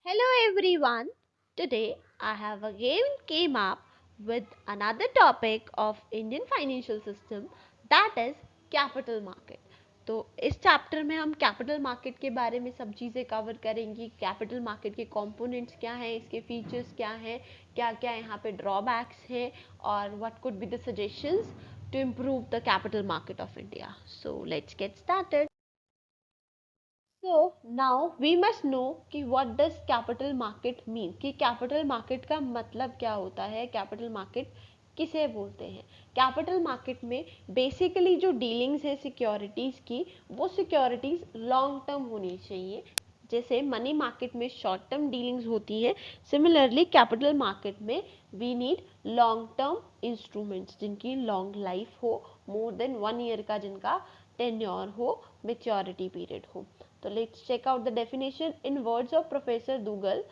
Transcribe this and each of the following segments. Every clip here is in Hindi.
Hello everyone. Today I have again came up with another topic of Indian financial system, that is capital market. तो इस चैप्टर में हम कैपिटल मार्केट के बारे में सब चीज़ें कवर करेंगी। कैपिटल मार्केट के कंपोनेंट्स क्या हैं, इसके फीचर्स क्या हैं, क्या क्या यहाँ पे ड्रॉबैक्स हैं और what could be the suggestions to improve the capital market of India. So let's get started. So now we must know कि what does capital market mean, कि capital market का मतलब क्या होता है, capital market किसे बोलते हैं. कैपिटल मार्केट में बेसिकली जो डीलिंग्स है सिक्योरिटीज की, वो सिक्योरिटीज लॉन्ग टर्म होनी चाहिए. जैसे मनी मार्केट में शॉर्ट टर्म डीलिंग्स होती हैं, सिमिलरली कैपिटल मार्केट में we need long term instruments जिनकी लॉन्ग लाइफ हो, मोर देन 1 ईयर का जिनका टेन्योर हो, मेच्योरिटी पीरियड हो. So let's check out the definition in words of Professor Dougal.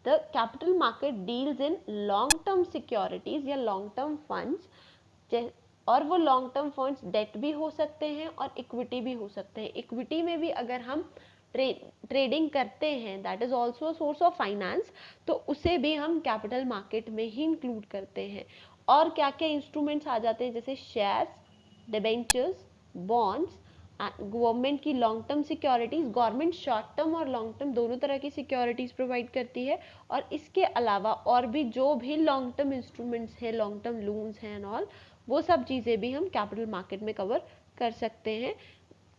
The capital market deals in long-term securities या long-term funds, और वो लॉन्ग टर्म फंड्स डेट भी हो सकते हैं और इक्विटी भी हो सकते हैं. इक्विटी में भी अगर हम ट्रेडिंग करते हैं, that is also source of finance, तो उसे भी हम कैपिटल मार्केट में ही इंक्लूड करते हैं. और क्या क्या इंस्ट्रूमेंट्स आ जाते हैं, जैसे शेयर्स, डिबेंचर्स, बॉन्ड्स, गवर्नमेंट की long term securities. Government short term और लॉन्ग टर्म दोनों तरह की सिक्योरिटीज प्रोवाइड करती है. और इसके अलावा और भी जो भी लॉन्ग टर्म इंस्ट्रूमेंट्स हैं, लॉन्ग टर्म लोन्स हैं एंड ऑल, वो सब चीज़ें भी हम कैपिटल मार्केट में कवर कर सकते हैं.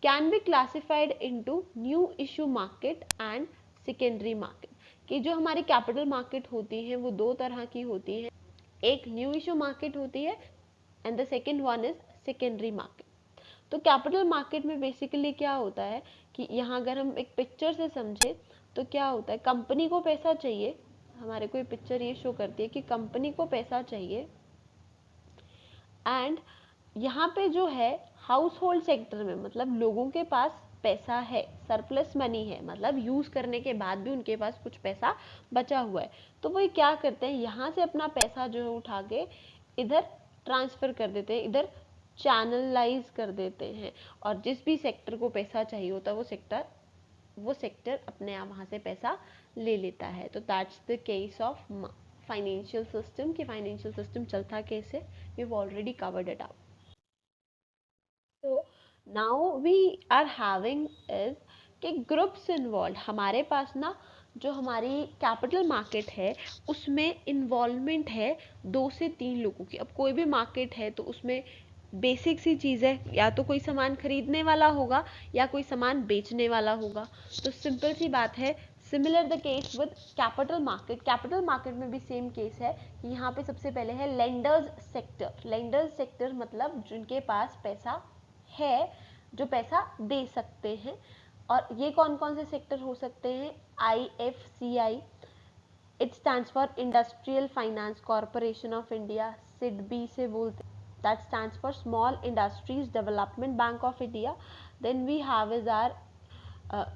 Can be classified into new issue market and secondary market. कि जो हमारी कैपिटल मार्केट होती है वो दो तरह की होती है. एक न्यू इशू मार्केट होती है and the second one is secondary market. तो कैपिटल मार्केट में बेसिकली क्या होता है कि यहाँ अगर हम एक पिक्चर से समझे तो क्या होता है, कंपनी को पैसा चाहिए. हमारे को ये पिक्चर ये शो करती है कि कंपनी को पैसा चाहिए एंड यहाँ पे जो है हाउस होल्ड सेक्टर में, मतलब लोगों के पास पैसा है, सरप्लस मनी है, मतलब यूज करने के बाद भी उनके पास कुछ पैसा बचा हुआ है. तो वो क्या करते हैं, यहाँ से अपना पैसा जो है उठा के इधर ट्रांसफर कर देते हैं, इधर चैनलाइज कर देते हैं. और जिस भी सेक्टर को पैसा चाहिए होता है वो सेक्टर अपने आप वहाँ से पैसा ले लेता है. तो that's the case of financial system. कि फाइनेंशियल सिस्टम चलता कैसे, we have already covered it out. तो now we are having is कि ग्रुप्स इन्वॉल्व. हमारे पास ना जो हमारी कैपिटल मार्केट है उसमें इन्वॉल्वमेंट है 2 से 3 लोगों की. अब कोई भी मार्केट है तो उसमें बेसिक सी चीज़ है, या तो कोई सामान खरीदने वाला होगा या कोई सामान बेचने वाला होगा. तो सिंपल सी बात है, similar the case with capital market. Capital market में भी सेम केस है कि यहाँ पे सबसे पहले है लेंडर्स सेक्टर. लेंडर्स सेक्टर मतलब जिनके पास पैसा है, जो पैसा दे सकते हैं. और ये कौन कौन से सेक्टर हो सकते हैं, IFCI, it stands for industrial finance corporation of India, SIDBI से बोलते हैं, that stands for Small Industries Development Bank of India. Then we have is our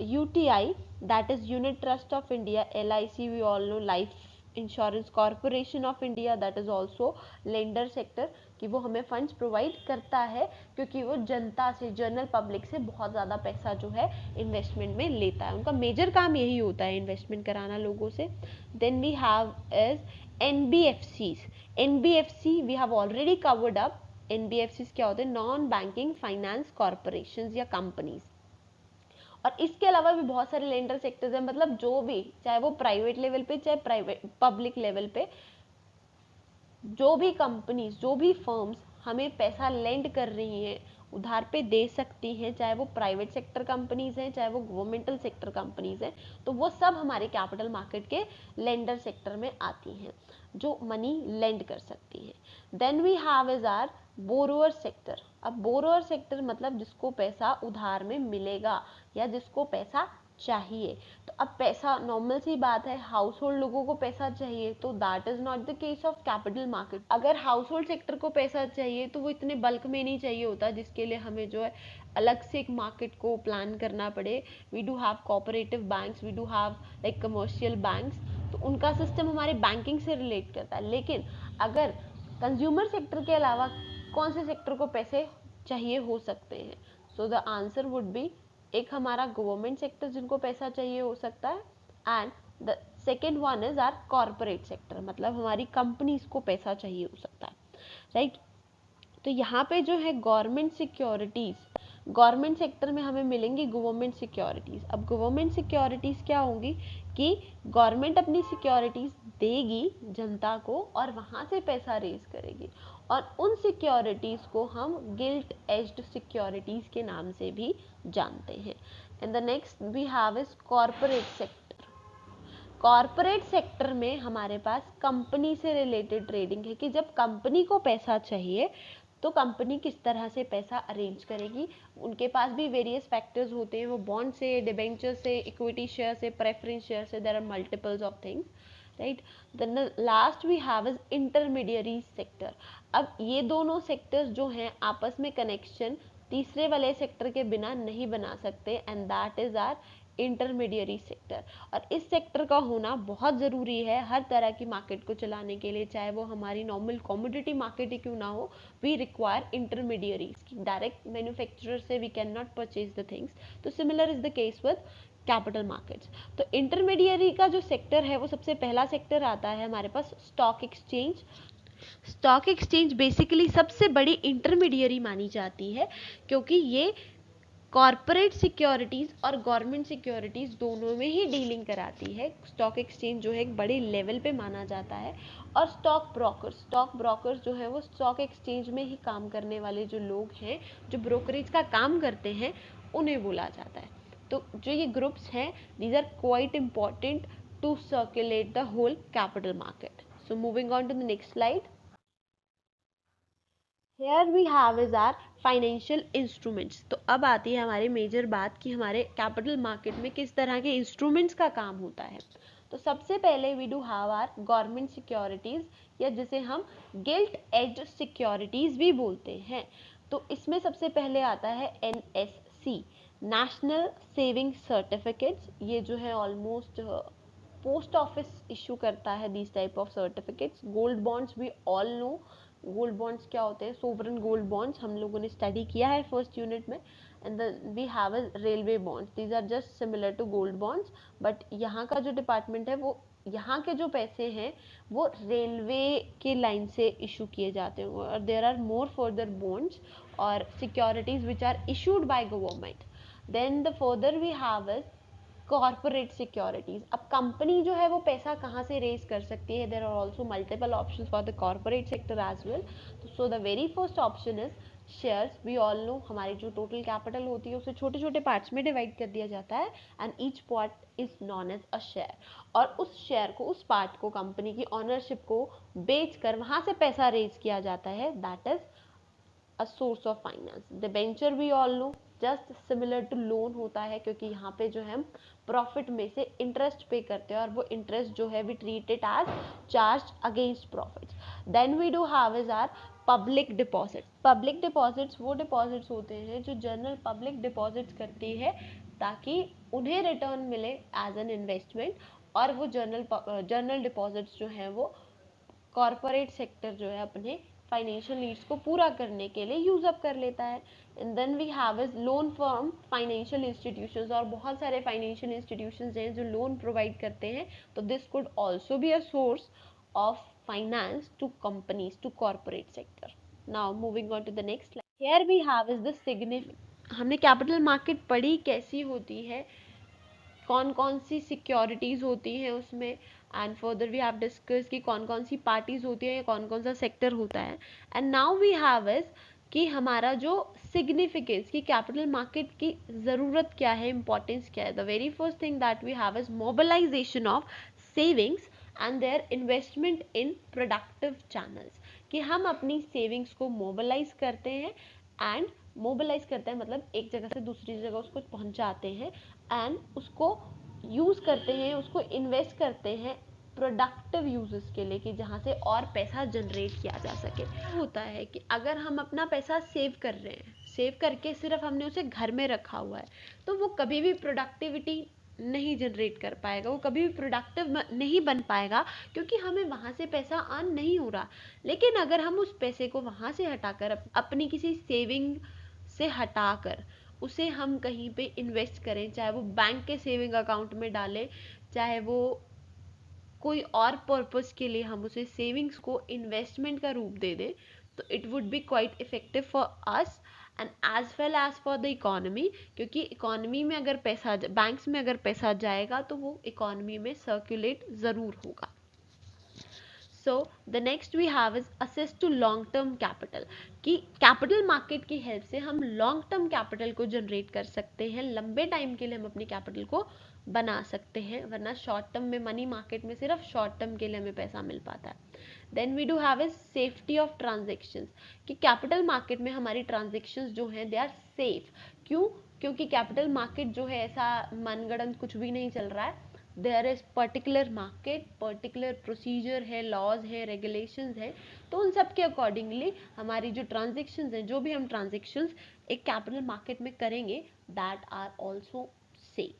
UTI, that is Unit Trust of India. LIC we all know, Life Insurance Corporation of India, that is also lender sector, कि वो हमें फंड्स प्रोवाइड करता है क्योंकि वो जनता से, जनरल पब्लिक से बहुत ज़्यादा पैसा जो है इन्वेस्टमेंट में लेता है. उनका मेजर काम यही होता है, इन्वेस्टमेंट कराना लोगों से. Then we have is NBFCs. NBFC we have already covered up. NBFCs क्या होते हैं, नॉन बैंकिंग फाइनेंस कॉरपोरेशन या कंपनीज. और इसके अलावा भी बहुत सारे लेंडर सेक्टर्स हैं, मतलब जो भी, चाहे वो प्राइवेट लेवल पे चाहे प्राइवेट पब्लिक लेवल पे, जो भी कंपनीज, जो भी फर्म्स हमें पैसा लेंड कर रही हैं, उधार पे दे सकती हैं, चाहे वो प्राइवेट सेक्टर कंपनीज हैं चाहे वो गवर्नमेंटल सेक्टर कंपनीज हैं, तो वो सब हमारे कैपिटल मार्केट के लेंडर सेक्टर में आती हैं, जो मनी लेंड कर सकती हैं. Then we have is our borrower sector. अब बोरोअर सेक्टर मतलब जिसको पैसा उधार में मिलेगा या जिसको पैसा चाहिए. तो अब पैसा, नॉर्मल सी बात है, हाउस होल्ड लोगों को पैसा चाहिए, तो that is not the case of capital market. अगर हाउस होल्ड सेक्टर को पैसा चाहिए तो वो इतने बल्क में नहीं चाहिए होता जिसके लिए हमें जो है अलग से एक मार्केट को प्लान करना पड़े. We do have cooperative banks, we do have like commercial banks, तो उनका सिस्टम हमारे बैंकिंग से रिलेट करता है. लेकिन अगर कंज्यूमर सेक्टर के अलावा कौन से सेक्टर को पैसे चाहिए हो सकते हैं, so the answer would be, एक हमारा गवर्नमेंट सेक्टर जिनको पैसा चाहिए हो सकता है, and the second one is our corporate sector, मतलब हमारी कंपनीज को पैसा चाहिए हो सकता है, राइट। तो यहाँ पे जो है गवर्नमेंट सिक्योरिटीज, गवर्नमेंट सेक्टर में हमें मिलेंगी गवर्नमेंट सिक्योरिटीज। अब गवर्नमेंट सिक्योरिटीज क्या होंगी कि गवर्नमेंट अपनी सिक्योरिटीज देगी जनता को और वहां से पैसा रेज करेगी, और उन सिक्योरिटीज को हम गिल्ट एज्ड सिक्योरिटीज के नाम से भी जानते हैं। And the next we have is corporate sector. Corporate sector में हमारे पास कंपनी से रिलेटेड ट्रेडिंग है कि जब कंपनी को पैसा चाहिए तो कंपनी किस तरह से पैसा अरेंज करेगी। उनके पास भी वेरियस फैक्टर्स होते हैं, वो बॉन्ड से, डिबेंचर से, इक्विटी शेयर से, प्रेफरेंस शेयर से, there are multiples of things, right. Then last we have is intermediary sector. अब ये दोनों सेक्टर्स जो हैं आपस में कनेक्शन तीसरे वाले सेक्टर के बिना नहीं बना सकते, and that is our intermediary sector. और इस सेक्टर का होना बहुत ज़रूरी है हर तरह की मार्केट को चलाने के लिए, चाहे वो हमारी नॉर्मल कमोडिटी मार्केट ही क्यों ना हो, we require intermediaries. Direct manufacturer से we can not purchase the things. तो similar is the case with capital markets. तो इंटरमीडियरी का जो सेक्टर है वो सबसे पहला सेक्टर आता है हमारे पास stock exchange. Stock exchange basically सबसे बड़ी इंटरमीडियरी मानी जाती है क्योंकि ये कॉर्पोरेट सिक्योरिटीज और गवर्नमेंट सिक्योरिटीज दोनों में ही डीलिंग कराती है। स्टॉक एक्सचेंज जो है एक बड़े लेवल पे माना जाता है। और स्टॉक ब्रोकर्स जो है वो स्टॉक एक्सचेंज में ही काम करने वाले जो लोग हैं, जो ब्रोकरेज का काम करते हैं, उन्हें बोला जाता है। तो जो ये ग्रुप्स हैं, these are quite important to circulate the whole capital market. So moving on to the next slide. Here we have is our financial instruments. तो अब आती है हमारी मेजर बात कि हमारे कैपिटल मार्केट में किस तरह के इंस्ट्रूमेंट्स का काम होता है। तो सबसे पहले we do have our government securities, या जिसे हम गिल्ट एज्ड सिक्योरिटीज भी बोलते हैं। तो इसमें सबसे पहले आता है NSC, नेशनल सेविंग सर्टिफिकेट्स। ये जो है ऑलमोस्ट पोस्ट ऑफिस इशू करता है this type of certificates. Gold bonds भी ऑल नो गोल्ड बॉन्ड्स क्या होते हैं, सोवरन गोल्ड बॉन्ड्स हम लोगों ने स्टडी किया है फर्स्ट यूनिट में। And we have a railway bonds, these are just similar to gold bonds, but यहाँ का जो डिपार्टमेंट है वो यहाँ के जो पैसे हैं वो रेलवे के लाइन से इशू किए जाते हैं। और there are more further bonds और securities which are issued by government. Then the further we have is corporate securities. अब कंपनी जो है वो पैसा कहाँ से रेज कर सकती है, there are also multiple options for the corporate sector as well. So the very first option is shares. We all know हमारी जो टोटल कैपिटल होती है उसे छोटे छोटे पार्ट्स में डिवाइड कर दिया जाता है, and each part is known as a share. और उस शेयर को, उस पार्ट को, कंपनी की ऑनरशिप को बेचकर वहां से पैसा रेज किया जाता है, that is a source of finance. Debenture we all know just similar to loan होता है, क्योंकि यहाँ पे जो है हम प्रॉफिट में से इंटरेस्ट पे करते हैं और वो इंटरेस्ट जो है we treat it as charge against profits. Then we do have is our public deposit. Public deposits वो डिपॉजिट्स होते हैं जो जनरल पब्लिक डिपॉजिट्स करती है ताकि उन्हें रिटर्न मिले एज एन इन्वेस्टमेंट, और वो जनरल डिपॉजिट्स जो हैं वो कॉर्पोरेट सेक्टर जो है अपने फाइनेंशियल नीड्स को पूरा करने के लिए यूज अप कर लेता है। And then we have is loan from financial institutions, और बहुत सारे फाइनेंशियल इंस्टीट्यूशंस हैं जो लोन प्रोवाइड करते हैं। तो this could also be a source of finance to companies, to corporate sector. Now moving on to the next slide. Here we have is the significant. हमने कैपिटल मार्केट पढ़ी कैसी होती है, कौन कौन सी सिक्योरिटीज होती हैं उसमें, and further we have discuss कि कौन कौन सी पार्टीज होती है या कौन कौन सा सेक्टर होता है। And now we have is कि हमारा जो सिग्निफिकेंस कि कैपिटल मार्केट की ज़रूरत क्या है, इंपॉर्टेंस क्या है। The very first thing that we have is mobilisation of savings and their investment in productive channels, कि हम अपनी सेविंग्स को मोबिलाइज करते हैं, एंड मोबिलाइज करते हैं मतलब एक जगह से दूसरी जगह उसको पहुंचाते हैं, एंड उसको यूज करते हैं, उसको इन्वेस्ट करते हैं प्रोडक्टिव यूजेस के लिए, कि जहाँ से और पैसा जनरेट किया जा सके। होता है कि अगर हम अपना पैसा सेव कर रहे हैं, सेव करके सिर्फ हमने उसे घर में रखा हुआ है, तो वो कभी भी प्रोडक्टिविटी नहीं जनरेट कर पाएगा, वो कभी भी प्रोडक्टिव नहीं बन पाएगा, क्योंकि हमें वहाँ से पैसा अर्न नहीं हो रहा। लेकिन अगर हम उस पैसे को वहाँ से हटाकर अपनी किसी सेविंग से हटाकर उसे हम कहीं पे इन्वेस्ट करें, चाहे वो बैंक के सेविंग अकाउंट में डालें, चाहे वो कोई और पर्पस के लिए हम उसे सेविंग्स को इन्वेस्टमेंट का रूप दे दें, तो it would be quite effective for us and as well as for the economy, क्योंकि इकोनॉमी में अगर पैसा, बैंक्स में अगर पैसा जाएगा तो वो इकोनॉमी में सर्कुलेट ज़रूर होगा. So the next we have is access to long term capital, कि कैपिटल मार्केट की हेल्प से हम लॉन्ग टर्म कैपिटल को जनरेट कर सकते हैं, लंबे टाइम के लिए हम अपनी कैपिटल को बना सकते हैं, वरना शॉर्ट टर्म में मनी मार्केट में सिर्फ शॉर्ट टर्म के लिए हमें पैसा मिल पाता है. Then we do have is safety of transactions, कि कैपिटल मार्केट में हमारी ट्रांजेक्शन्स जो हैं दे आर सेफ. क्यों? क्योंकि कैपिटल मार्केट जो है ऐसा मनगढ़ंत कुछ भी नहीं चल रहा है. There is particular market, particular procedure है, लॉज है, रेगुलेशंस है, तो उन सब के अकॉर्डिंगली हमारी जो ट्रांजेक्शन्स हैं, जो भी हम ट्रांजेक्शन्स एक कैपिटल मार्केट में करेंगे, that are also safe.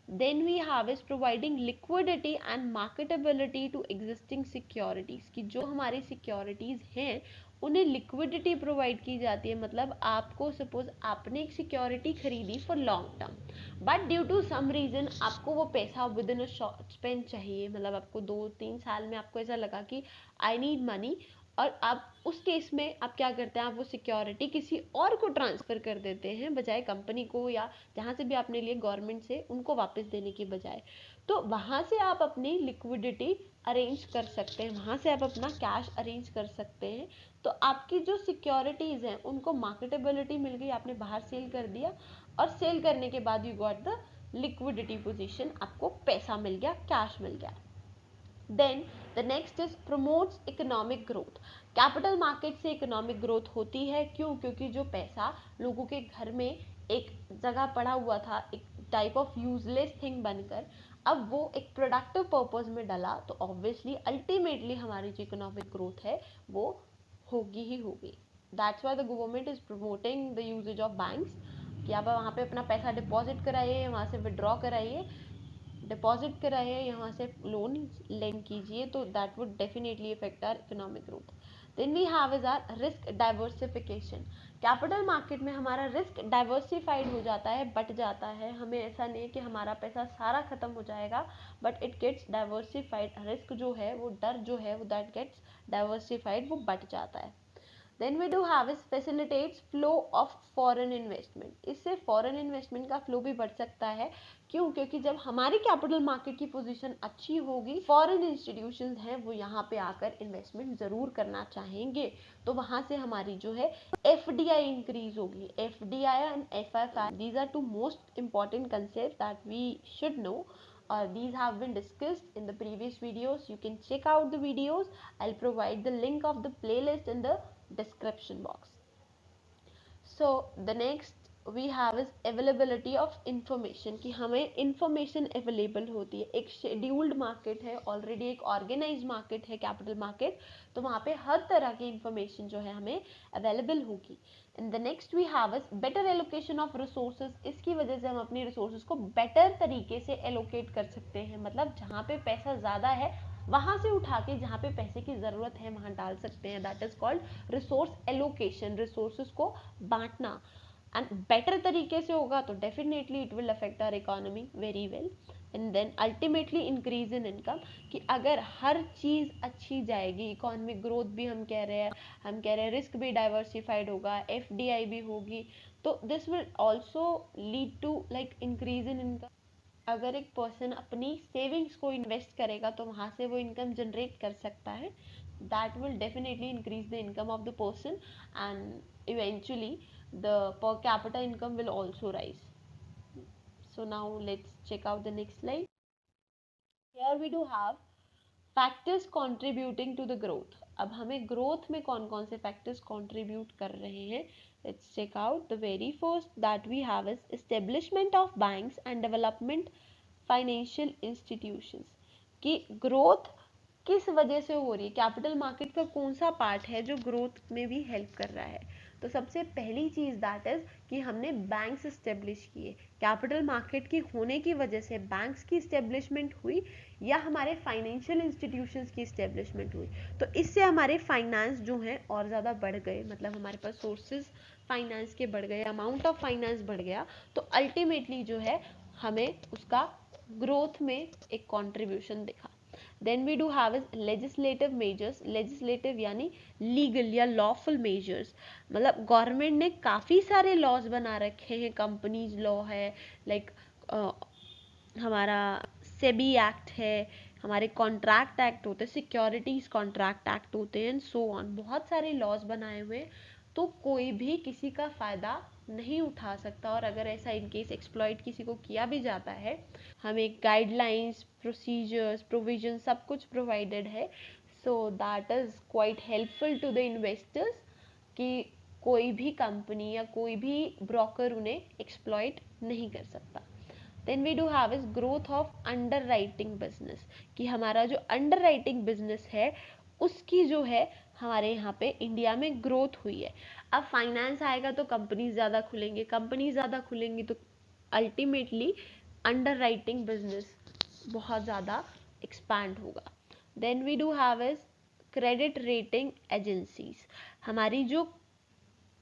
Then we have is providing liquidity and marketability to existing securities, कि जो हमारी सिक्योरिटीज हैं उन्हें लिक्विडिटी प्रोवाइड की जाती है. मतलब आपको सपोज आपने एक सिक्योरिटी खरीदी for long term, but due to some reason आपको वो पैसा within a short span चाहिए, मतलब आपको 2-3 साल में आपको ऐसा लगा कि आई नीड मनी, और आप उस केस में आप क्या करते हैं, आप वो सिक्योरिटी किसी और को ट्रांसफ़र कर देते हैं बजाय कंपनी को, या जहाँ से भी आपने लिए गवर्नमेंट से, उनको वापस देने के बजाय. तो वहाँ से आप अपनी लिक्विडिटी अरेंज कर सकते हैं, वहाँ से आप अपना कैश अरेंज कर सकते हैं. तो आपकी जो सिक्योरिटीज़ हैं उनको मार्केटेबिलिटी मिल गई, आपने बाहर सेल कर दिया, और सेल करने के बाद you got the liquidity position, आपको पैसा मिल गया, कैश मिल गया. Then the next is promotes economic growth. Capital market से इकोनॉमिक ग्रोथ होती है. क्यों? क्योंकि जो पैसा लोगों के घर में एक जगह पड़ा हुआ था, एक टाइप ऑफ यूजलेस थिंग बनकर, अब वो एक प्रोडक्टिव पर्पज में डला, तो ऑब्वियसली अल्टीमेटली हमारी जो इकोनॉमिक ग्रोथ है वो होगी ही होगी. That's why the government is promoting the usages of banks, कि आप वहाँ पे अपना पैसा डिपॉजिट कराइए, वहाँ से विड्रॉ कराइए, डिपॉजिट कराइए, यहाँ से लोन लेंड कीजिए, तो that would definitely effect our economic growth. Then we have is our risk diversification. Capital market में हमारा रिस्क डाइवर्सिफाइड हो जाता है, बट जाता है. हमें ऐसा नहीं है कि हमारा पैसा सारा खत्म हो जाएगा, but it gets diversified. Risk जो है वो, डर जो है वो, दैट गेट्स डाइवर्सिफाइड, वो बट जाता है. Then we do have is facilitates flow of foreign investment. इससे फॉरेन इन्वेस्टमेंट का फ्लो भी बढ़ सकता है. क्यों? क्योंकि जब हमारी कैपिटल मार्केट की पोजीशन अच्छी होगी, फॉरेन इंस्टीट्यूशंस हैं वो यहाँ पे आकर इन्वेस्टमेंट ज़रूर करना चाहेंगे, तो वहाँ से हमारी जो है FDI इंक्रीज होगी. FDI and FFI, these are two most important concepts that we should know. These have been discussed in the previous videos. You can check out the videos. I'll provide the link of the playlist in the description box. So the next we have is availability of information, कि हमें information available होती है. एक scheduled market है, already एक organized market है कैपिटल मार्केट, तो वहाँ पे हर तरह की information जो है हमें available होगी. And the next we have is better allocation of resources. इसकी वजह से हम अपनी resources को better तरीके से allocate कर सकते हैं. मतलब जहाँ पे पैसा ज़्यादा है वहाँ से उठा के जहाँ पे पैसे की ज़रूरत है वहाँ डाल सकते हैं. That is called resource allocation, resources को बांटना. एंड बेटर तरीके से होगा तो definitely it will affect our economy very well. And then ultimately increase in income, कि अगर हर चीज़ अच्छी जाएगी, इकोनॉमिक ग्रोथ भी हम कह रहे हैं, रिस्क भी डाइवर्सिफाइड होगा, FDI भी होगी, तो this will also lead to like increase in income. अगर एक पर्सन अपनी सेविंग्स को इन्वेस्ट करेगा तो वहाँ से वो इनकम जनरेट कर सकता है. That will definitely increase the income of the person, and eventually the per capita income will also rise. So now let's check out the next slide. Here we do have factors contributing to the growth. अब हमें ग्रोथ में कौन कौन से फैक्टर्स कंट्रीब्यूट कर रहे हैं, let's check out. The very first that we have is establishment of banks and development financial institutions. कि ग्रोथ किस वजह से हो रही है, कैपिटल मार्केट का कौन सा पार्ट है जो ग्रोथ में भी हेल्प कर रहा है. तो सबसे पहली चीज़ दैट इज कि हमने बैंक्स इस्टेब्लिश किए. कैपिटल मार्केट की होने की वजह से बैंक्स की इस्टेब्लिशमेंट हुई, या हमारे फाइनेंशियल इंस्टीट्यूशंस की इस्टेब्लिशमेंट हुई, तो इससे हमारे फाइनेंस जो हैं और ज़्यादा बढ़ गए. मतलब हमारे पास सोर्सेज फाइनेंस के बढ़ गए, अमाउंट ऑफ फाइनेंस बढ़ गया, तो अल्टीमेटली जो है हमें उसका ग्रोथ में एक कॉन्ट्रीब्यूशन दिखा. Then we do have is legislative measures, legislative यानी लीगल या लॉफुल मेजर्स, मतलब गवर्नमेंट ने काफ़ी सारे लॉज बना रखे हैं, कंपनीज लॉ है, लाइक हमारा सेबी एक्ट है, हमारे कॉन्ट्रैक्ट एक्ट होते हैं, सिक्योरिटीज कॉन्ट्रैक्ट एक्ट होते हैं, एंड सो ऑन, बहुत सारे लॉज बनाए हुए हैं। तो कोई भी किसी का फ़ायदा नहीं उठा सकता, और अगर ऐसा इन केस एक्सप्लॉइट किसी को किया भी जाता है, हमें गाइडलाइंस, प्रोसीजर्स, प्रोविजन सब कुछ प्रोवाइडेड है, so that is quite helpful to the investors कि कोई भी कंपनी या कोई भी ब्रोकर उन्हें एक्सप्लॉइट नहीं कर सकता। Then we do have is growth of underwriting business, कि हमारा जो अंडर राइटिंग बिजनेस है उसकी जो है हमारे यहाँ पे इंडिया में ग्रोथ हुई है। अब फाइनेंस आएगा तो कंपनीज ज़्यादा खुलेंगे, कंपनी ज़्यादा खुलेंगी तो अल्टीमेटली अंडर राइटिंग बिजनेस बहुत ज़्यादा एक्सपैंड होगा। Then we do have is credit rating agencies, हमारी जो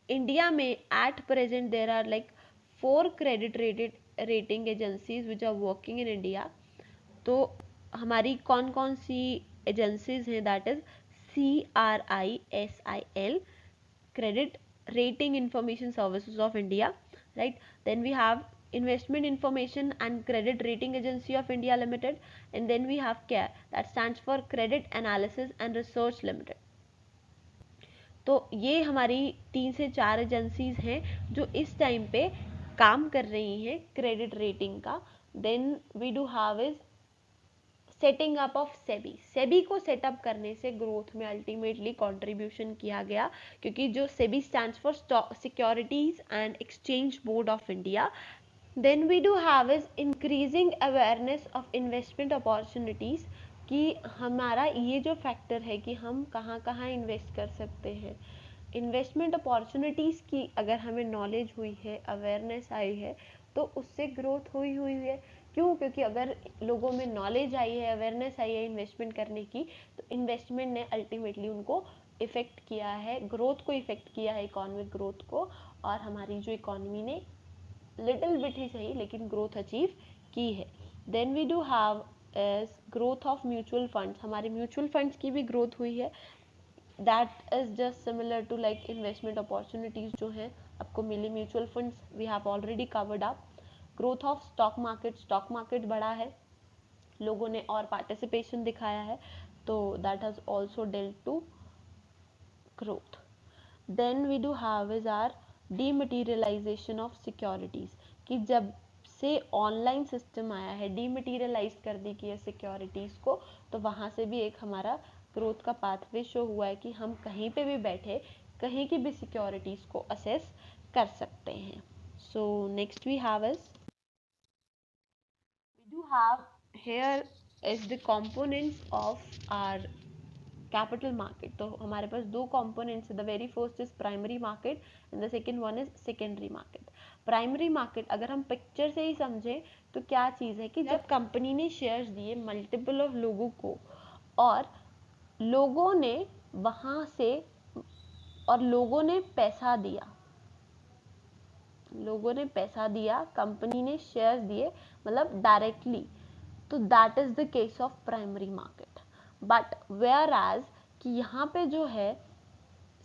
इंडिया में at present there are like 4 credit rating agencies which are working in India. तो हमारी कौन कौन सी एजेंसीज हैं, that is CRISIL, credit rating information services of India, right. Then we have investment information and credit rating agency of India limited, and then we have CARE, that stands for credit analysis and research limited. तो ये हमारी 3 से 4 एजेंसीज हैं जो इस टाइम पे काम कर रही हैं क्रेडिट रेटिंग का। Then we do have is setting up of SEBI, SEBI को सेटअप करने से ग्रोथ में अल्टीमेटली कंट्रीब्यूशन किया गया, क्योंकि जो SEBI stands for securities and exchange board of India. Then we do have is increasing awareness of investment opportunities, कि हमारा ये जो फैक्टर है कि हम कहाँ कहाँ इन्वेस्ट कर सकते हैं, इन्वेस्टमेंट अपॉर्चुनिटीज़ की अगर हमें नॉलेज हुई है, अवेयरनेस आई है, तो उससे ग्रोथ हुई है। क्यों? क्योंकि अगर लोगों में नॉलेज आई है, अवेयरनेस आई है इन्वेस्टमेंट करने की, तो इन्वेस्टमेंट ने अल्टीमेटली उनको इफ़ेक्ट किया है, ग्रोथ को इफ़ेक्ट किया है, इकोनॉमिक ग्रोथ को, और हमारी जो इकोनॉमी ने लिटिल बिट ही सही लेकिन ग्रोथ अचीव की है। Then we do have as growth of mutual funds, हमारे म्यूचुअल फंड्स की भी ग्रोथ हुई है, that is just similar to like investment opportunities जो है आपको मिली mutual funds, we have already covered up. Growth of stock market, stock market बढ़ा है, लोगों ने और पार्टिसिपेशन दिखाया है, तो that has also dealt to growth. Then we do have is are dematerialisation of securities, कि जब से ऑनलाइन सिस्टम आया है, डीमटीरियलाइज कर दी की है सिक्योरिटीज को, तो वहाँ से भी एक हमारा ग्रोथ का पाथवे शो हुआ है कि हम कहीं पे भी बैठे कहीं की भी सिक्योरिटीज को असेस कर सकते हैं। So next we have is we do have here is the components of our capital market। तो हमारे पास दो components है, the very first is primary market and the second one is secondary market। Primary market अगर हम पिक्चर से ही समझें तो क्या चीज़ है कि जब कंपनी ने शेयर्स दिए मल्टीपल ऑफ लोगों को, और लोगों ने वहाँ से और लोगों ने पैसा दिया, लोगों ने पैसा दिया, कंपनी ने शेयर्स दिए, मतलब डायरेक्टली, तो that is the case of primary market. But whereas कि यहाँ पे जो है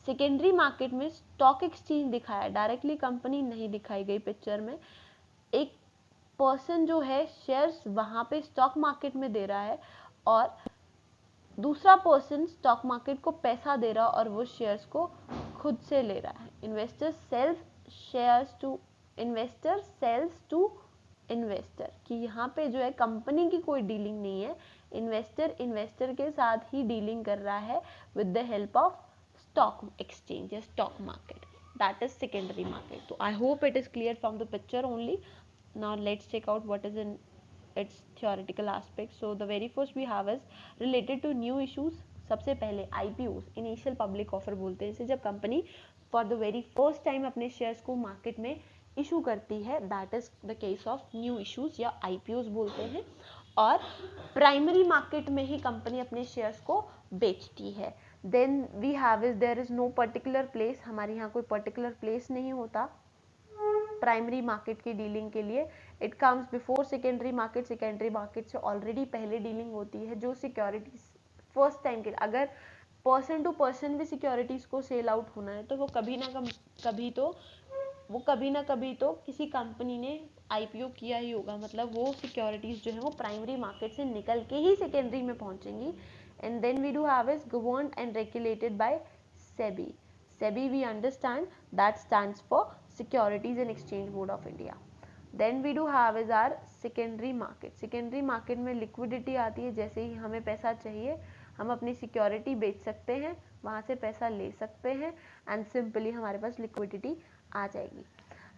सेकेंडरी मार्केट में स्टॉक एक्सचेंज दिखाया, डायरेक्टली कंपनी नहीं दिखाई गई पिक्चर में, एक पर्सन जो है शेयर्स वहाँ पे स्टॉक मार्केट में दे रहा है, और दूसरा पर्सन स्टॉक मार्केट को पैसा दे रहा है और वो शेयर्स को खुद से ले रहा है। Investor sells shares to investor, sells to investor, कि यहाँ पे जो है कंपनी की कोई डीलिंग नहीं है, इन्वेस्टर के साथ ही डीलिंग कर रहा है with the help of stock exchange या stock market, that is secondary market। So I hope it is clear from the picture only। Now let's check out what is in its theoretical aspect। So the very first we have is related to new issues। सबसे पहले IPOs, इनिशियल पब्लिक ऑफर बोलते हैं इसे, जब company for the very first time अपने शेयर्स को मार्केट में इशू करती है, that is the case of new issues या IPOs बोलते हैं। और प्राइमरी मार्केट में ही कंपनी अपने शेयर्स को बेचती है। Then we have is there is no particular place, हमारे यहाँ कोई पर्टिकुलर प्लेस नहीं होता प्राइमरी मार्केट की डीलिंग के लिए, it comes before secondary market, secondary market से ऑलरेडी पहले डीलिंग होती है। जो सिक्योरिटीज फर्स्ट टाइम के, अगर पर्सन टू पर्सन भी सिक्योरिटीज को सेल आउट होना है तो वो कभी ना कभी तो किसी कंपनी ने आईपीओ किया ही होगा, मतलब वो सिक्योरिटीज जो है वो प्राइमरी मार्केट से निकल के ही सेकेंडरी में पहुंचेंगी। And then we do have is governed and regulated by SEBI. SEBI we understand that stands for securities and exchange board of India. Then we do have is our secondary market. Secondary market में लिक्विडिटी आती है, जैसे ही हमें पैसा चाहिए हम अपनी सिक्योरिटी बेच सकते हैं, वहाँ से पैसा ले सकते हैं एंड सिंपली हमारे पास लिक्विडिटी आ जाएगी।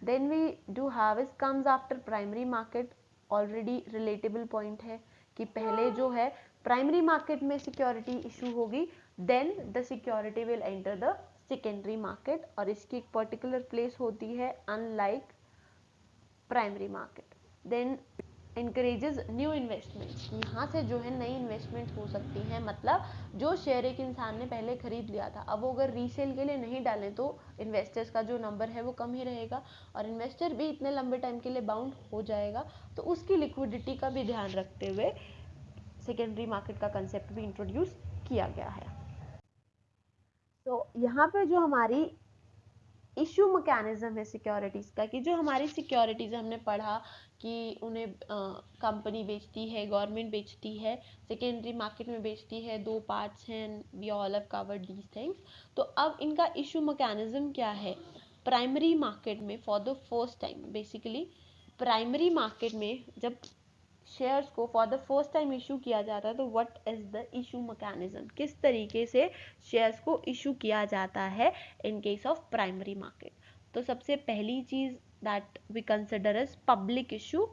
Then we do have is comes after primary market. Already relatable point है कि पहले जो है प्राइमरी मार्केट में सिक्योरिटी इशू होगी, then the security will enter the secondary market, और इसकी एक पर्टिकुलर प्लेस होती है unlike primary market. Then encourages new investments. यहाँ से जो है नई इन्वेस्टमेंट हो सकती है, मतलब जो शेयर एक इंसान ने पहले खरीद लिया था, अब वो अगर रीसेल के लिए नहीं डालें तो इन्वेस्टर्स का जो नंबर है वो कम ही रहेगा और इन्वेस्टर भी इतने लंबे टाइम के लिए बाउंड हो जाएगा। तो उसकी लिक्विडिटी का भी ध्यान रखते हुए सेकेंडरी मार्केट का कंसेप्ट भी इंट्रोड्यूस किया गया है। तो यहाँ पे जो हमारी इशू मैकेनिज्म है सिक्योरिटीज का, कि जो हमारी सिक्योरिटीज हमने पढ़ा कि उन्हें कंपनी बेचती है, गवर्नमेंट बेचती है, सेकेंडरी मार्केट में बेचती है, दो पार्ट्स हैं, we all have covered these things. तो अब इनका इशू मैकेनिज्म क्या है? प्राइमरी मार्केट में for the first time, basically primary market में जब शेयर्स को for the first time issue किया जाता है तो what is the issue mechanism, किस तरीके से शेयर्स को इशू किया जाता है in case of primary market. तो सबसे पहली चीज that we consider is public issue,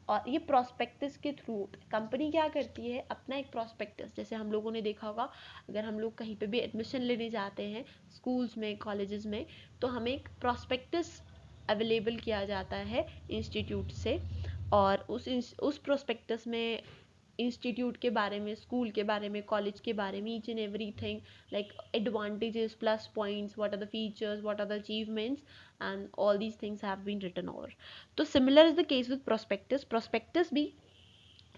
और ये प्रोस्पेक्टस के थ्रू कंपनी क्या करती है, अपना एक प्रोस्पेक्टस, जैसे हम लोगों ने देखा होगा अगर हम लोग कहीं पे भी एडमिशन लेने जाते हैं स्कूल्स में, कॉलेजेस में, तो हमें एक प्रोस्पेक्टस अवेलेबल किया जाता है इंस्टीट्यूट से, और उस प्रोस्पेक्टस में इंस्टीट्यूट के बारे में, स्कूल के बारे में, कॉलेज के बारे में, each and everything like advantages, plus points, what are the features, what are the achievements and all these things have been written over. तो similar is the case with prospectus. Prospectus भी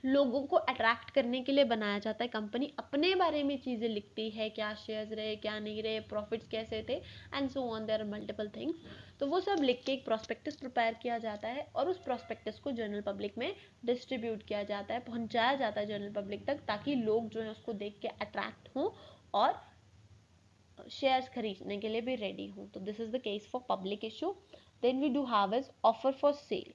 लोगों को अट्रैक्ट करने के लिए बनाया जाता है। कंपनी अपने बारे में चीज़ें लिखती है, क्या शेयर्स रहे, क्या नहीं रहे, प्रॉफिट्स कैसे थे and so on, there are multiple things. तो वो सब लिख के एक प्रोस्पेक्टस प्रिपेयर किया जाता है और उस प्रोस्पेक्टस को जनरल पब्लिक में डिस्ट्रीब्यूट किया जाता है, पहुंचाया जाता है जनरल पब्लिक तक, ताकि लोग जो है उसको देख के अट्रैक्ट हों और शेयर्स खरीदने के लिए भी रेडी हों। तो this is the case for public issue. Then we do have is offer for sale.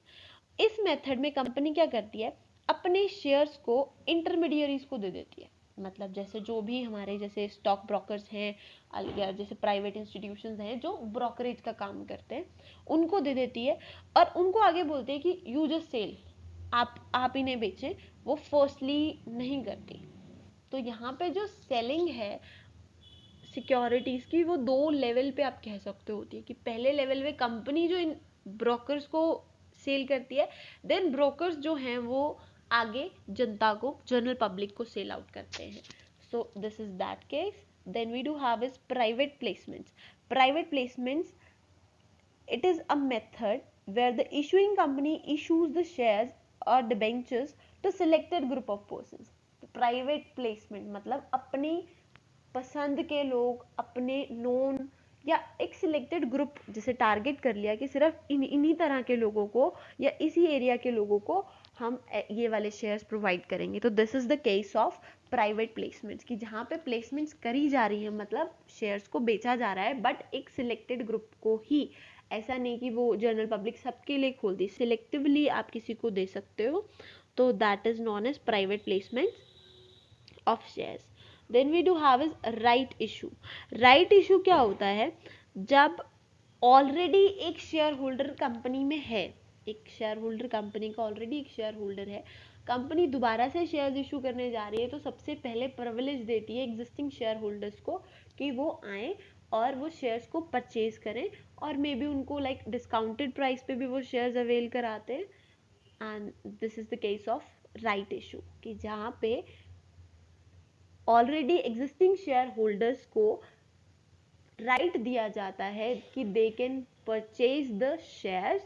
इस मेथड में कंपनी क्या करती है, अपने शेयर्स को इंटरमीडियरीज को दे देती है, मतलब जैसे जो भी हमारे जैसे स्टॉक ब्रोकर्स हैं या जैसे प्राइवेट इंस्टीट्यूशंस हैं जो ब्रोकरेज का काम करते हैं, उनको दे देती है और उनको आगे बोलते हैं कि यू जस्ट सेल, आप इन्हें बेचें। वो फर्स्टली नहीं करती। तो यहाँ पे जो सेलिंग है सिक्योरिटीज की, वो दो लेवल पे आप कह सकते होती है, कि पहले लेवल पे कंपनी जो इन ब्रोकर्स को सेल करती है, देन ब्रोकर्स जो हैं वो आगे जनता को, जनरल पब्लिक को सेल आउट करते हैं। So this is that case. Then we do have is private placements. Private placements, it is a method where the issuing company issues the shares or debentures to selected group of persons. Private placement मतलब अपनी पसंद के लोग, अपने नोन या एक सिलेक्टेड ग्रुप जैसे टारगेट कर लिया कि सिर्फ इन्हीं तरह के लोगों को या इसी एरिया के लोगों को हम ये वाले शेयर्स प्रोवाइड करेंगे। तो this is the case of private placements, कि जहाँ पे प्लेसमेंट्स करी जा रही है, मतलब शेयर्स को बेचा जा रहा है बट एक सिलेक्टेड ग्रुप को ही, ऐसा नहीं कि वो जनरल पब्लिक सबके लिए खोल दी, सिलेक्टिवली आप किसी को दे सकते हो। तो that is known as private placement of shares. Then we do have is right issue. Right issue क्या होता है, जब ऑलरेडी एक शेयर होल्डर कंपनी में है, एक शेयर होल्डर कंपनी का ऑलरेडी एक शेयर होल्डर है, कंपनी दोबारा से शेयर इशू करने जा रही है, तो सबसे पहले प्रिविलेज देती है एग्जिस्टिंग शेयर होल्डर्स को कि वो आए और वो शेयर्स को परचेज करें, और मे बी उनको लाइक डिस्काउंटेड प्राइस पे भी वो शेयर्स अवेल कराते हैं। And this is the case of right issue, कि जहाँ पे ऑलरेडी एग्जिस्टिंग शेयर होल्डर्स को राइट दिया जाता है कि they can purchase the shares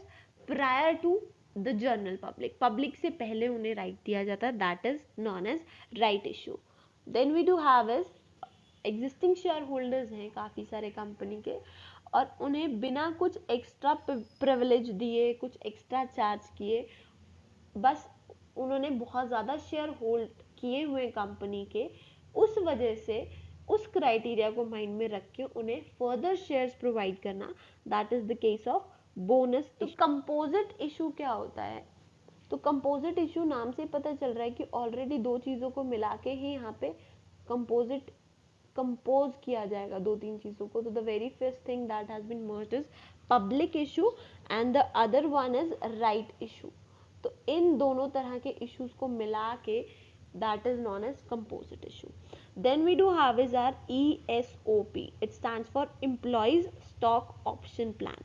prior to the general public, public से पहले उन्हें राइट दिया जाता है, that is known as right issue. Then we do have is existing share holders हैं काफ़ी सारे कंपनी के, और उन्हें बिना कुछ एक्स्ट्रा प्रिविलेज दिए, कुछ एक्स्ट्रा चार्ज किए, बस उन्होंने बहुत ज़्यादा शेयर होल्ड किए हुए कंपनी के, उस वजह से उस क्राइटेरिया को माइंड में रख के उन्हें फर्दर शेयर्स प्रोवाइड करना, that is the case of bonus. तो कंपोजिट इशू क्या होता है? तो कंपोजिट इशू नाम से पता चल रहा है कि ऑलरेडी दो चीज़ों को मिला के ही यहाँ पे कंपोजिट कंपोज किया जाएगा, दो तीन चीज़ों को। तो the very first thing that has been merged is public issue and the other one is right issue. तो इन दोनों तरह के इश्यूज को मिला के that is known as composite issue. Then we do have is our ESOP, it stands for employees stock option plan.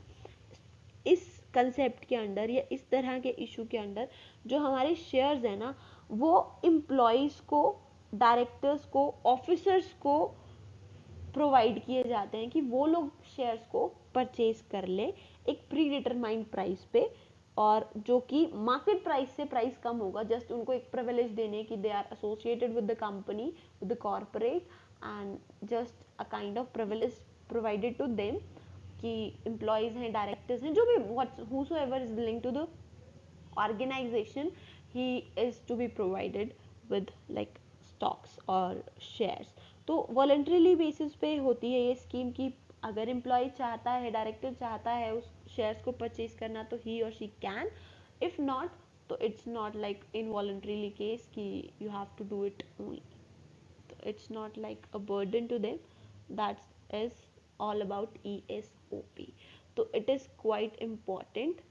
इस कंसेप्ट के अंडर या इस तरह के इशू के अंडर जो हमारे शेयर्स है ना, वो एम्प्लॉयज को, डायरेक्टर्स को, ऑफिसर्स को प्रोवाइड किए जाते हैं कि वो लोग शेयर्स को परचेज कर ले एक प्री डिटरमाइंड प्राइस पे, और जो कि मार्केट प्राइस से प्राइस कम होगा, जस्ट उनको एक प्रिविलेज देने की they are associated with the company, with the corporate, and just a kind of privilege provided to them कि एम्प्लॉयज हैं, डायरेक्टर्स हैं, जो भी whosoever is linked to the organization, he is to be provided with like stocks और shares। तो वॉलंटरीली बेसिस पे होती है ये स्कीम की, अगर एम्प्लॉय चाहता है, डायरेक्टर चाहता है उस शेयर्स को परचेज करना, तो ही और शी कैन, इफ नॉट तो it's not like involuntarily case कि you have to do it only. तो it's not like a burden to them, that is all about ESOP। तो it is quite important,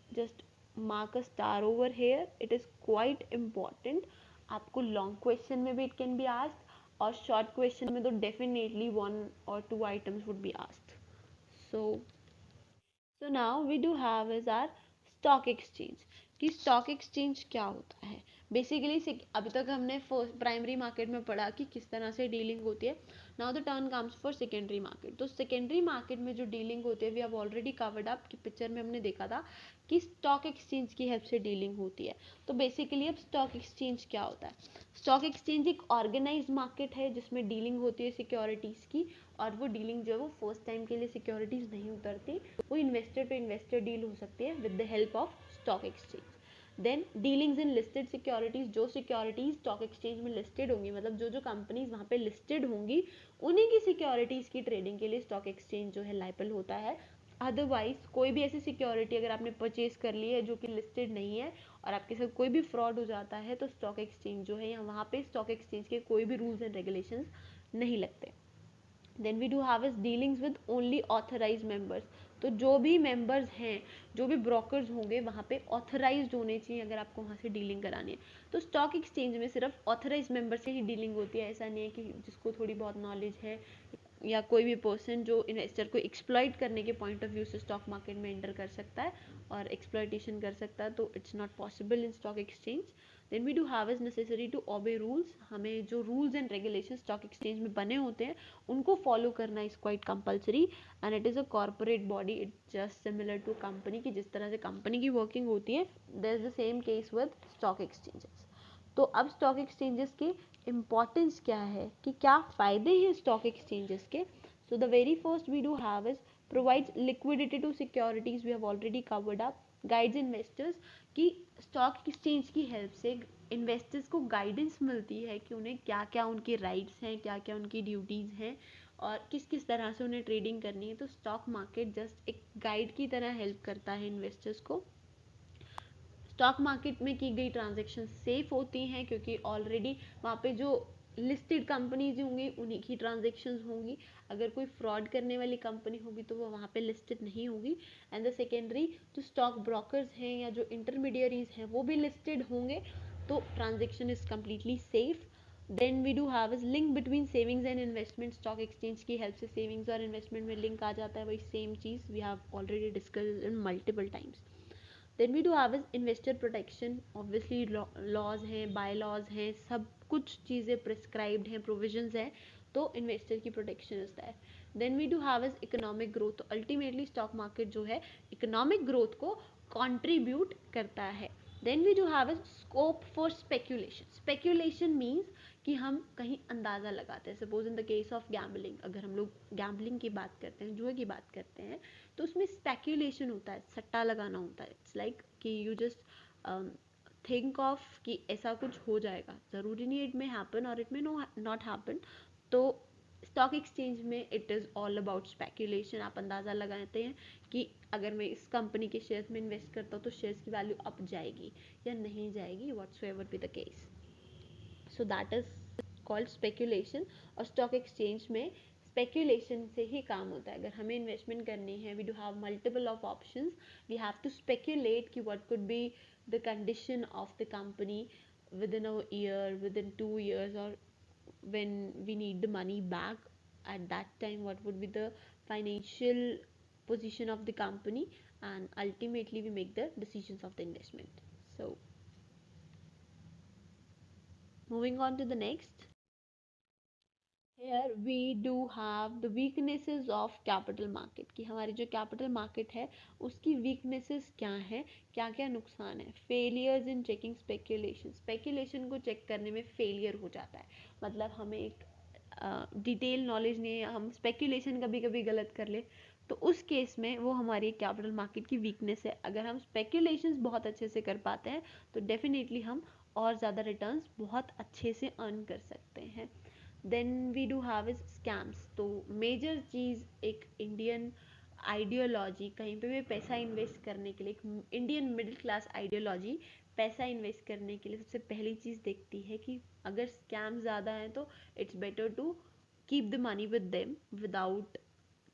just mark a star over here, it is quite important। आपको लॉन्ग क्वेश्चन में भी इट कैन बी आस्क्ड, और शॉर्ट क्वेश्चन में तो definitely 1 or 2 items would be asked। so now we do have is our stock exchange। कि स्टॉक एक्सचेंज क्या होता है बेसिकली। अभी तक हमने प्राइमरी मार्केट में पढ़ा कि किस तरह से डीलिंग होती है। Now the turn comes for secondary market. तो सेकेंडरी मार्केट में जो डीलिंग होती है, we have already covered up कि पिक्चर में हमने देखा था कि स्टॉक एक्सचेंज की हेल्प से डीलिंग होती है। तो बेसिकली अब स्टॉक एक्सचेंज क्या होता है? स्टॉक एक्सचेंज एक ऑर्गेनाइज मार्केट है जिसमें डीलिंग होती है सिक्योरिटीज़ की, और वो डीलिंग जो है वो फर्स्ट टाइम के लिए सिक्योरिटीज़ नहीं उतरती, वो इन्वेस्टर टू इन्वेस्टर डील हो सकती है with the help of stock exchange. Then dealings in listed securities, जो सिक्योरिटीज स्टॉक एक्सचेंज में लिस्टेड होंगी, मतलब जो जो कंपनीज वहाँ पे लिस्टेड होंगी, उन्हीं की सिक्योरिटीज की ट्रेडिंग के लिए स्टॉक एक्सचेंज जो है लायबल होता है। अदरवाइज कोई भी ऐसी सिक्योरिटी अगर आपने परचेज कर ली है जो कि लिस्टेड नहीं है और आपके साथ कोई भी फ्रॉड हो जाता है, तो स्टॉक एक्सचेंज जो है या वहाँ पे स्टॉक एक्सचेंज के कोई भी रूल्स एंड रेगुलेशंस नहीं लगते। Then we do have is dealings with only authorise members. तो जो भी मेंबर्स हैं, जो भी ब्रोकर्स होंगे, वहाँ पे ऑथराइज्ड होने चाहिए अगर आपको वहाँ से डीलिंग करानी है। तो स्टॉक एक्सचेंज में सिर्फ ऑथराइज मेंबर से ही डीलिंग होती है, ऐसा नहीं है कि जिसको थोड़ी बहुत नॉलेज है या कोई भी पर्सन जो इन्वेस्टर को एक्सप्लॉइट करने के पॉइंट ऑफ व्यू से स्टॉक मार्केट में एंटर कर सकता है और एक्सप्लॉइटेशन कर सकता है, तो it's not possible in stock exchange. Then we do have is necessary to obey rules. हमें जो rules and regulation stock exchange में बने होते हैं उनको फॉलो करना is quite compulsory, and it is a corporate body, it just similar to company की जिस तरह से कंपनी की वर्किंग होती है, there is the same case with stock exchanges. तो अब स्टॉक एक्सचेंजेस की इम्पॉर्टेंस क्या है, कि क्या फ़ायदे हैं स्टॉक एक्सचेंजेस के। So the very first we do have is provides liquidity to securities, we have already covered up. Guides investors की स्टॉक एक्सचेंज की हेल्प से इन्वेस्टर्स को गाइडेंस मिलती है कि उन्हें क्या क्या उनके राइट्स हैं, क्या क्या उनकी ड्यूटीज़ हैं और किस किस तरह से उन्हें ट्रेडिंग करनी है। तो स्टॉक मार्केट जस्ट एक गाइड की तरह हेल्प करता है इन्वेस्टर्स को। स्टॉक मार्केट में की गई ट्रांजेक्शन सेफ होती हैं क्योंकि ऑलरेडी वहाँ पे जो लिस्टेड कंपनीज होंगी उन्हीं की ट्रांजेक्शन्स होंगी। अगर कोई फ्रॉड करने वाली कंपनी होगी तो वो वहाँ पे लिस्टेड नहीं होगी। एंड द सेकेंडरी जो स्टॉक ब्रोकर्स हैं या जो इंटरमीडियरीज हैं वो भी लिस्टेड होंगे, तो transaction is completely safe. Then we do have is link between savings and investment. Stock exchange की हेल्प से सेविंग्स और इन्वेस्टमेंट में लिंक आ जाता है, वही सेम चीज़ we have already discussed in multiple times. Then we do have is investor protection. Obviously laws हैं, बाय लॉज हैं, सब कुछ चीज़ें प्रिस्क्राइब्ड हैं, प्रोविजंस हैं, तो इन्वेस्टर की protection is that. Then we do have is economic growth. तो अल्टीमेटली स्टॉक मार्केट जो है इकोनॉमिक ग्रोथ को कंट्रीब्यूट करता है। Then we do have a scope for speculation. Speculation means कि हम कहीं अंदाज़ा लगाते हैं। Suppose in the case of gambling, अगर हम लोग गैम्बलिंग की बात करते हैं, जुए की बात करते हैं, तो उसमें स्पेक्यूलेशन होता है, सट्टा लगाना होता है। इट्स लाइक कि यू जस्ट थिंक ऑफ कि ऐसा कुछ हो जाएगा, ज़रूरी नहीं इट में हैपन और इट में नॉट हैपन। तो स्टॉक एक्सचेंज में it is all about speculation. आप अंदाज़ा लगाते हैं कि अगर मैं इस कंपनी के शेयर्स में इन्वेस्ट करता हूँ तो शेयर्स की वैल्यू अप जाएगी या नहीं जाएगी, whatsoever be the case. So that is called speculation. और स्टॉक एक्सचेंज में स्पेक्यूलेशन से ही काम होता है। अगर हमें इन्वेस्टमेंट करनी है, we do have multiple of options, we have to speculate कि what could be the condition of the company within a year, within 2 years, or when we need the money back at that time, what would be the financial position of the company, and ultimately we make the decisions of the investment. So moving on to the next, here we do have the weaknesses of capital market, कि हमारी जो capital market है उसकी weaknesses क्या है, क्या क्या नुकसान है। failures in checking speculation, speculation को check करने में failure हो जाता है, मतलब हमें एक डिटेल नॉलेज नहीं है, हम स्पेक्यूलेशन कभी कभी गलत कर ले, तो उस केस में वो हमारी कैपिटल मार्केट की वीकनेस है। अगर हम स्पेक्यूलेशंस बहुत अच्छे से कर पाते हैं तो डेफिनेटली हम और ज़्यादा रिटर्न्स बहुत अच्छे से अर्न कर सकते हैं। Then we do have is scams. तो मेजर चीज़ एक इंडियन आइडियोलॉजी, कहीं पे भी पैसा इन्वेस्ट करने के लिए, एक इंडियन मिडिल क्लास आइडियोलॉजी पैसा इन्वेस्ट करने के लिए सबसे पहली चीज़ देखती है कि अगर स्कैम ज़्यादा है तो it's better to keep the money with them without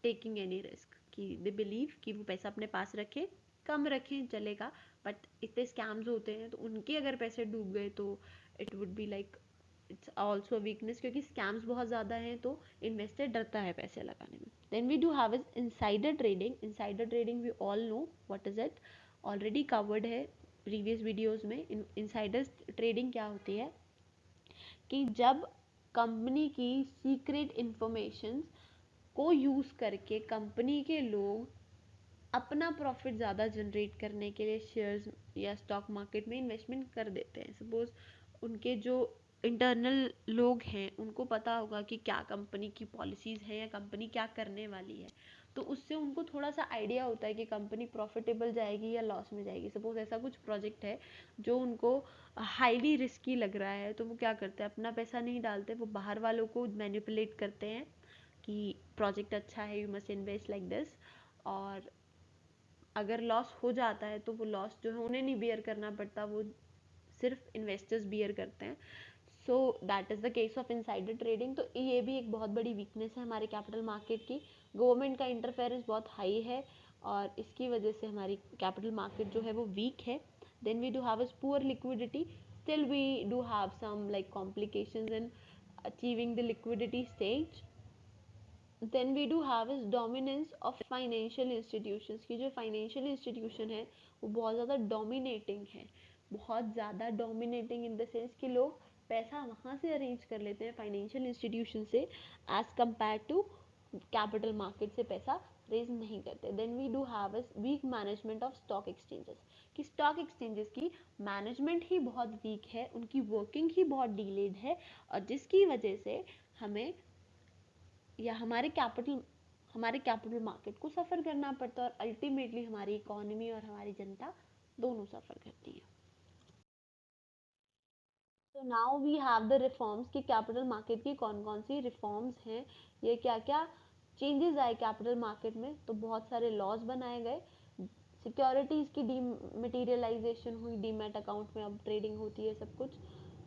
taking any risk, कि दे बिलीव कि वो पैसा अपने पास रखें, कम रखें चलेगा, बट इतने स्कैम्स होते हैं तो उनके अगर पैसे डूब गए तो it would be like it's also weakness, क्योंकि स्कैम्स बहुत ज़्यादा हैं तो इन्वेस्टर डरता है पैसे लगाने में। Then we do have is insider trading. Insider trading we all know what is it, already covered है प्रीवियस वीडियोस में। इनसाइडर ट्रेडिंग क्या होती है कि जब कंपनी की सीक्रेट इंफॉर्मेशन को यूज़ करके कंपनी के लोग अपना प्रॉफिट ज़्यादा जनरेट करने के लिए शेयर्स या स्टॉक मार्केट में इन्वेस्टमेंट कर देते हैं। सपोज उनके जो इंटरनल लोग हैं उनको पता होगा कि क्या कंपनी की पॉलिसीज़ हैं या कंपनी क्या करने वाली है, तो उससे उनको थोड़ा सा आइडिया होता है कि कंपनी प्रॉफिटेबल जाएगी या लॉस में जाएगी। सपोज ऐसा कुछ प्रोजेक्ट है जो उनको हाईली रिस्की लग रहा है, तो वो क्या करते हैं, अपना पैसा नहीं डालते, वो बाहर वालों को मैनिपुलेट करते हैं कि प्रोजेक्ट अच्छा है, you must invest like this. और अगर लॉस हो जाता है तो वो लॉस जो है उन्हें नहीं बियर करना पड़ता, वो सिर्फ इन्वेस्टर्स बियर करते हैं। सो that is the case of insider trading. तो ये भी एक बहुत बड़ी वीकनेस है हमारे कैपिटल मार्केट की। गवर्नमेंट का इंटरफेरेंस बहुत हाई है और इसकी वजह से हमारी कैपिटल मार्केट जो है वो वीक है। Then we do have a poor liquidity, still we do have some like complications in achieving the liquidity stage. Then we do have is dominance of financial institutions, की जो फाइनेंशियल इंस्टीट्यूशन है वो बहुत ज़्यादा डोमिनेटिंग है, बहुत ज़्यादा डोमिनेटिंग इन द सेंस कि लोग पैसा वहाँ से अरेंज कर लेते हैं फाइनेंशियल इंस्टीट्यूशन से, as compare to capital market से पैसा रेज नहीं करते। Then we do have is weak management of stock exchanges, कि स्टॉक एक्सचेंजेस की मैनेजमेंट ही बहुत वीक है, उनकी वर्किंग ही बहुत डिलेड है, और जिसकी वजह से हमें या हमारे कैपिटल मार्केट को सफ़र करना पड़ता है और अल्टीमेटली हमारी इकोनॉमी और हमारी जनता दोनों सफ़र करती है। तो now we have the reforms, की कैपिटल मार्केट की कौन कौन सी रिफॉर्म्स हैं, ये क्या क्या चेंजेस आए कैपिटल मार्केट में। तो बहुत सारे लॉज बनाए गए, सिक्योरिटीज़ की डीमटेरियलाइजेशन हुई, डीमैट अकाउंट में अब ट्रेडिंग होती है सब कुछ,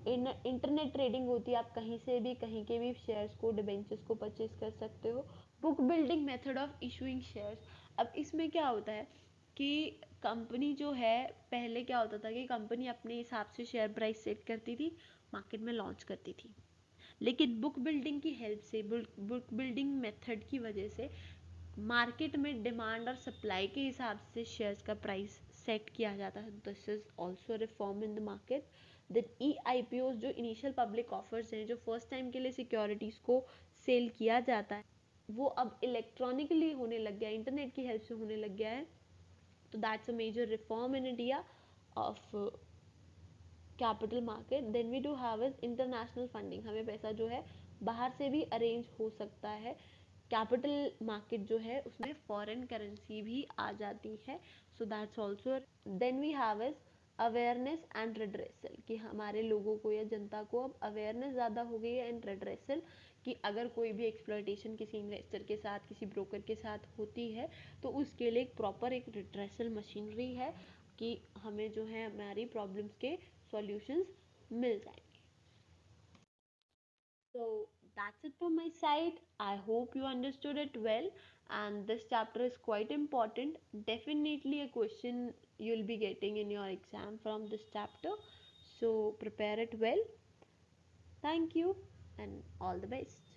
इंटरनेट ट्रेडिंग होती है, आप कहीं से भी कहीं के भी शेयर्स को, डिबेंचर्स को परचेज कर सकते हो। Book building method of issuing shares, अब इसमें क्या होता है कि कंपनी जो है, पहले क्या होता था कि कंपनी अपने हिसाब से शेयर प्राइस सेट करती थी, मार्केट में लॉन्च करती थी, लेकिन बुक बिल्डिंग की हेल्प से, बुक बिल्डिंग मेथड की वजह से मार्केट में डिमांड और सप्लाई के हिसाब से शेयर्स का प्राइस सेट किया जाता है। This is also reform in the market. Then EIPOs, जो इनिशियल पब्लिक ऑफर्स हैं, जो फर्स्ट टाइम के लिए सिक्योरिटीज़ को सेल किया जाता है, वो अब इलेक्ट्रॉनिकली होने लग गया है, इंटरनेट की हेल्प से होने लग गया है। तो that's a major reform in India of capital market. Then we do have is international funding. हमें पैसा जो है बाहर से भी अरेंज हो सकता है. कैपिटल मार्केट जो है उसमें फॉरेन करेंसी भी आ जाती है. So that's also. Then we have is awareness and redressal, कि हमारे लोगों को या जनता को अब अवेयरनेस ज़्यादा हो गई है एंड रेड्रेसल, कि अगर कोई भी एक्सप्लॉयटेशन किसी इन्वेस्टर के साथ, किसी ब्रोकर के साथ होती है तो उसके लिए एक प्रॉपर एक रेड्रेसल मशीनरी है कि हमें जो है हमारी प्रॉब्लम्स के सॉल्यूशंस मिल जाएंगे. So that's it from my side. I hope you understood it well, and this chapter is quite important. Definitely a question you'll be getting in your exam from this chapter. So prepare it well. Thank you and all the best.